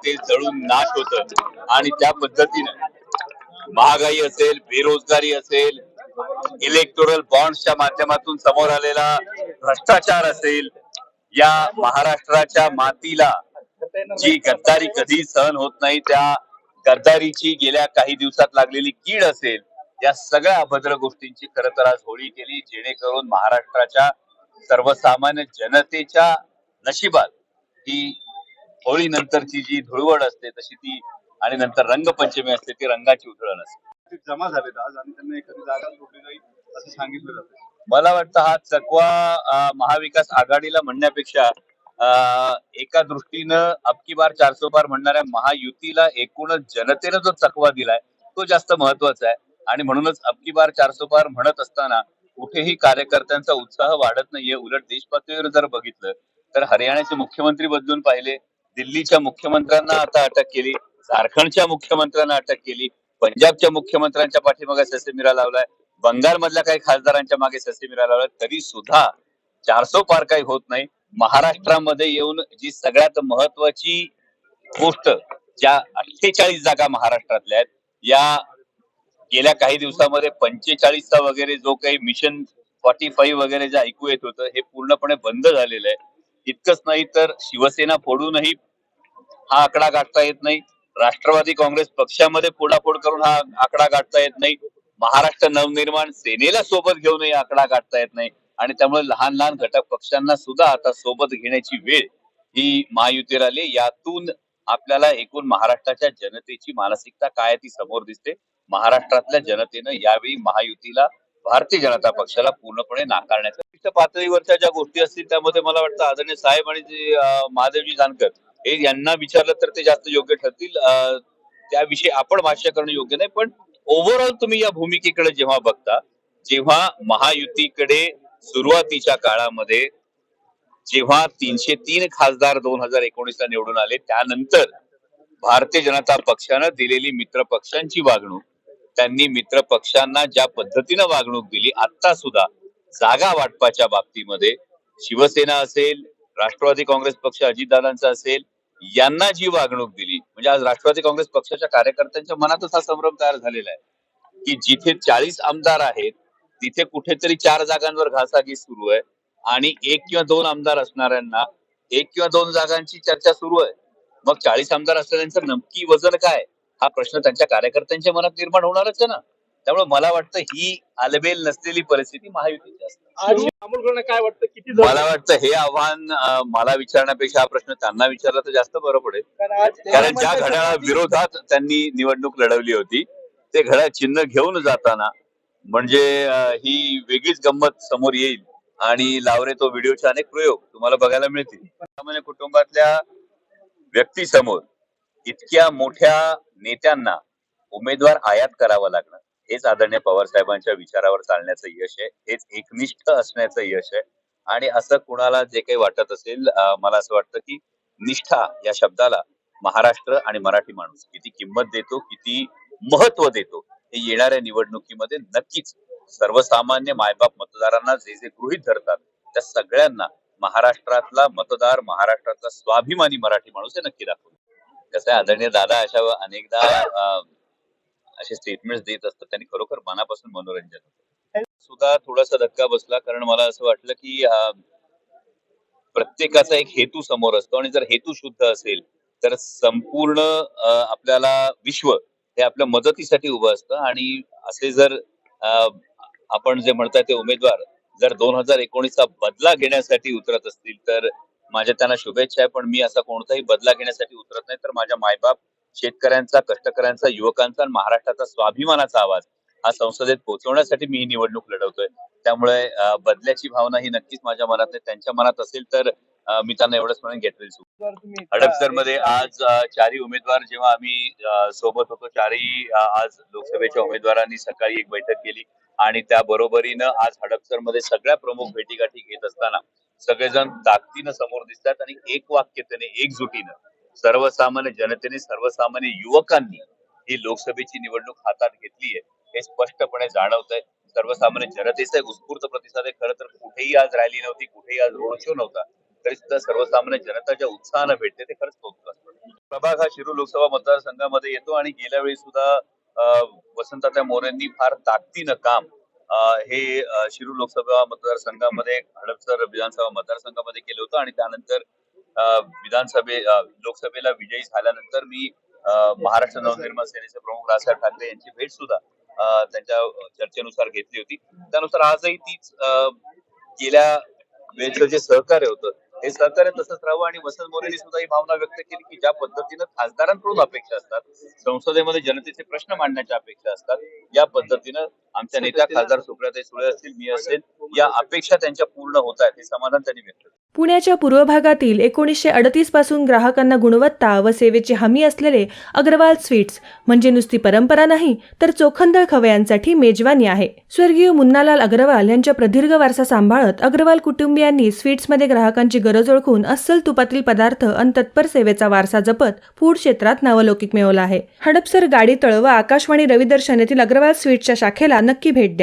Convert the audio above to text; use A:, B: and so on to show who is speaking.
A: ते जळून नाश होतं आणि त्या पद्धतीनं महागाई असेल, बेरोजगारी असेल, इलेक्टोरल बॉन्ड्सच्या माध्यमातून समोर आलेला भ्रष्टाचार असेल, या महाराष्ट्राच्या मातीला जी गद्दारी कधी सहन होत नाही, त्या गद्दारीची गेल्या काही दिवसात लागलेली कीड असेल, या सगळ्या अभद्र गोष्टींची खरं तर आज होळी केली, जेणेकरून महाराष्ट्राच्या सर्वसामान्य जनतेच्या नशिबात ही होळी नंतरची जी धुळवड असते तशी ती, आणि नंतर रंगपंचमी असते ती रंगाची उधळण असते.
B: जमा झालेत आज आणि त्यांना एखादी जागा सोडली जाईल असं सांगितलं जातं.
A: मला वाटतं हा चकवा महाविकास आघाडीला म्हणण्यापेक्षा एका दृष्टीनं अबकी बार 400 पार म्हणणाऱ्या महायुतीला एकूणच जनतेनं जो चकवा दिलाय तो जास्त महत्वाचा आहे. आणि म्हणूनच अबकी बार 400 पार म्हणत असताना कुठेही कार्यकर्त्यांचा उत्साह वाढत नाहीये. उलट देश पातळीवर जर बघितलं तर हरियाणाचे मुख्यमंत्री बदलून पाहिले, दिल्लीच्या मुख्यमंत्र्यांना आता अटक केली, झारखंडच्या मुख्यमंत्र्यांना अटक केली, पंजाबच्या मुख्यमंत्र्यांच्या पाठीमागे ससेमिरा लावलाय, बंगाल मधल्या काही खासदारांच्या मागे ससेमिरा लावलाय, तरी सुद्धा 400 पार काही होत नाही. महाराष्ट्रामध्ये येऊन जी सगळ्यात महत्वाची गोष्ट, ज्या 48 जागा महाराष्ट्रातल्या आहेत, या गेल्या काही दिवसामध्ये 45चा वगैरे जो काही मिशन 45 वगैरे जे ऐकू येत होतं हे पूर्णपणे बंद झालेलं आहे. इतकंच नाही तर शिवसेना फोडूनही हा आकडा गाठता येत नाही, राष्ट्रवादी काँग्रेस पक्षामध्ये फोडाफोड करून हा आकडा गाठता येत नाही, महाराष्ट्र नवनिर्माण सेनेला सोबत घेऊनही आकडा गाठता येत नाही. आणि त्यामुळे लहान लहान घटक पक्षांना सुद्धा आता सोबत घेण्याची वेळ ही महायुतीवर आली. यातून आपल्याला एकूण महाराष्ट्राच्या जनतेची मानसिकता काय ती समोर दिसते. महाराष्ट्रातल्या जनतेनं यावेळी महायुतीला, भारतीय जनता पक्षाला पूर्णपणे नाकारण्याच्या पातळीवरच्या ज्या गोष्टी असतील त्यामध्ये मला वाटतं आदरणीय साहेब आणि जे महादेवजी जानकर हे यांना विचारलं तर ते जास्त योग्य ठरतील. त्याविषयी आपण भाष्य करणं योग्य नाही. पण ओव्हरऑल तुम्ही या भूमिकेकडे जेव्हा बघता, जेव्हा महायुतीकडे सुरुवातीच्या काळामध्ये जेव्हा 303 खासदार 2019 ला निवडून आले, त्यानंतर भारतीय जनता पक्षानं दिलेली मित्र पक्षांची वागणूक, त्यांनी मित्र पक्षांना ज्या पद्धतीनं वागणूक दिली, आता सुद्धा जागा वाटपाच्या बाबतीमध्ये शिवसेना असेल, राष्ट्रवादी काँग्रेस पक्ष अजितदादांचा असेल, यांना जी वागणूक दिली, म्हणजे आज राष्ट्रवादी काँग्रेस पक्षाच्या कार्यकर्त्यांच्या मनातच हा संभ्रम तयार झालेला आहे की जिथे 40 आमदार आहेत तिथे कुठेतरी 4 जागांवर घासाघीस सुरू आहे आणि 1 किंवा 2 आमदार असणाऱ्यांना 1 किंवा 2 जागांची चर्चा सुरू आहे. मग 40 आमदार असलेल्यांचं नक्की वजन काय, हा प्रश्न त्यांच्या कार्यकर्त्यांच्या मनात निर्माण होणारच आहे ना. त्यामुळे मला वाटतं ही आलबेल नसलेली परिस्थिती महायुतीची असते.
B: काय वाटतं किती
A: मला वाटतं हे आव्हान मला विचारण्यापेक्षा हा प्रश्न त्यांना विचारला तर जास्त बरं पडेल. कारण ज्या घड्याळा विरोधात त्यांनी निवडणूक लढवली होती ते घड्याळ चिन्ह घेऊन जाताना म्हणजे ही वेगळीच गंमत समोर येईल आणि लावरे तो व्हिडिओचे अनेक प्रयोग तुम्हाला बघायला मिळतील. सामान्य कुटुंबातल्या व्यक्तीसमोर इतक्या मोठ्या नेत्यांना उमेदवार आयात करावा लागणं, हेच आदरणीय पवार साहेबांच्या विचारावर चालण्याचं यश आहे, हेच एकनिष्ठ असण्याचं यश आहे. आणि असं कुणाला जे काही वाटत असेल, मला असं वाटतं की निष्ठा या शब्दाला महाराष्ट्र आणि मराठी माणूस किती किंमत देतो, किती महत्व देतो, हे येणाऱ्या निवडणुकीमध्ये नक्कीच सर्वसामान्य मायबाप मतदारांना जे जे गृहीत धरतात त्या सगळ्यांना महाराष्ट्रातला मतदार, महाराष्ट्रातला स्वाभिमानी मराठी माणूस हे नक्की दाखवतो. कसं आहे, आदरणीय दादा अशा अनेकदा असे स्टेटमेंट देत असतात, त्यांनी खरोखर मनापासून मनोरंजन होतं. सुद्धा थोडासा धक्का बसला, कारण मला असं वाटलं की प्रत्येकाचा एक हेतू समोर असतो आणि जर हेतू शुद्ध असेल तर संपूर्ण आपल्याला विश्व हे आपल्या मदतीसाठी उभं असतं. आणि असे जर आपण जे म्हणताय ते उमेदवार जर 2019चा बदला घेण्यासाठी उतरत असतील तर माझ्या त्यांना शुभेच्छा आहे. पण मी असा कोणताही बदला घेण्यासाठी उतरत नाही, तर माझ्या मायबाप, शेतकऱ्यांचा, कष्टकऱ्यांचा, युवकांचा, महाराष्ट्राचा स्वाभिमानाचा आवाज हा संसदेत पोहोचवण्यासाठी मी ही निवडणूक लढवतोय. त्यामुळे बदल्याची भावना ही नक्कीच माझ्या मनात आहे. त्यांच्या मनात असेल तर मी त्यांना एवढंच म्हणेन, गेट वेल सून. हडपसर मध्ये आज 4ही उमेदवार जेव्हा आम्ही सोबत होतो, 4ही आज लोकसभेच्या उमेदवारांनी सकाळी एक बैठक केली आणि त्या बरोबरीनं आज हडपसर मध्ये सगळ्या प्रमुख भेटीगाठी घेत असताना सगळेजण ताकदीनं समोर दिसतात आणि एक वाक्यतेने, एकजुटीनं सर्वसामान्य जनतेने, सर्वसामान्य युवकांनी ही लोकसभेची निवडणूक हातात घेतली आहे हे स्पष्टपणे जाणवतंय. सर्वसामान्य जनतेचा एक उत्स्फूर्त प्रतिसाद आहे. खरं तर कुठेही आज रॅली नव्हती, कुठेही आज रोड शो नव्हता, तरी सुद्धा सर्वसामान्य जनता ज्या उत्साहानं भेटते ते खरंच कौतुक असतं. प्रभाग हा शिरूर लोकसभा मतदारसंघामध्ये येतो आणि गेल्या वेळी सुद्धा वसंततात्या मोरेंनी फार ताकदीनं काम हे शिरूर लोकसभा मतदारसंघामध्ये हडपसर विधानसभा मतदारसंघामध्ये केलं होतं आणि त्यानंतर लोकसभेला विजयी झाल्यानंतर मी महाराष्ट्र नवनिर्माण सेनेचे प्रमुख राजसाहेब ठाकरे यांची भेट सुद्धा त्यांच्या चर्चेनुसार घेतली होती. त्यानुसार आजही तीच गेल्या वेळेचं जे सहकार्य होतं हे सहकार्य तसंच राहावं आणि वसंत मोरेंनी सुद्धा ही भावना व्यक्त केली की ज्या पद्धतीनं खासदारांकडून अपेक्षा असतात, संसदेमध्ये जनतेचे प्रश्न मांडण्याच्या अपेक्षा असतात, या पद्धतीनं आमच्या नेत्या खासदार सुप्रियाताई सुळे असतील, मी असेल, या अपेक्षा त्यांच्या पूर्ण होत आहेत हे समाधान त्यांनी व्यक्त केलं.
C: पुण्याच्या पूर्व भागातील 1938 पासून ग्राहकांना गुणवत्ता व सेवेची हमी असलेले अग्रवाल स्वीट्स म्हणजे नुसती परंपरा नाही तर चोखंदळ खवयांसाठी मेजवानी आहे. स्वर्गीय मुन्नालाल अग्रवाल यांच्या प्रदीर्घ वारसा सांभाळत अग्रवाल कुटुंबियांनी स्वीट्समध्ये ग्राहकांची गरज ओळखून अस्सल तुपातील पदार्थ आणि तत्पर सेवेचा वारसा जपत फूड क्षेत्रात नावलौकिक मिळवला आहे. हडपसर गाडीतळ व आकाशवाणी रविदर्शन येथील अग्रवाल स्वीट्सच्या शाखेला नक्की भेट द्या.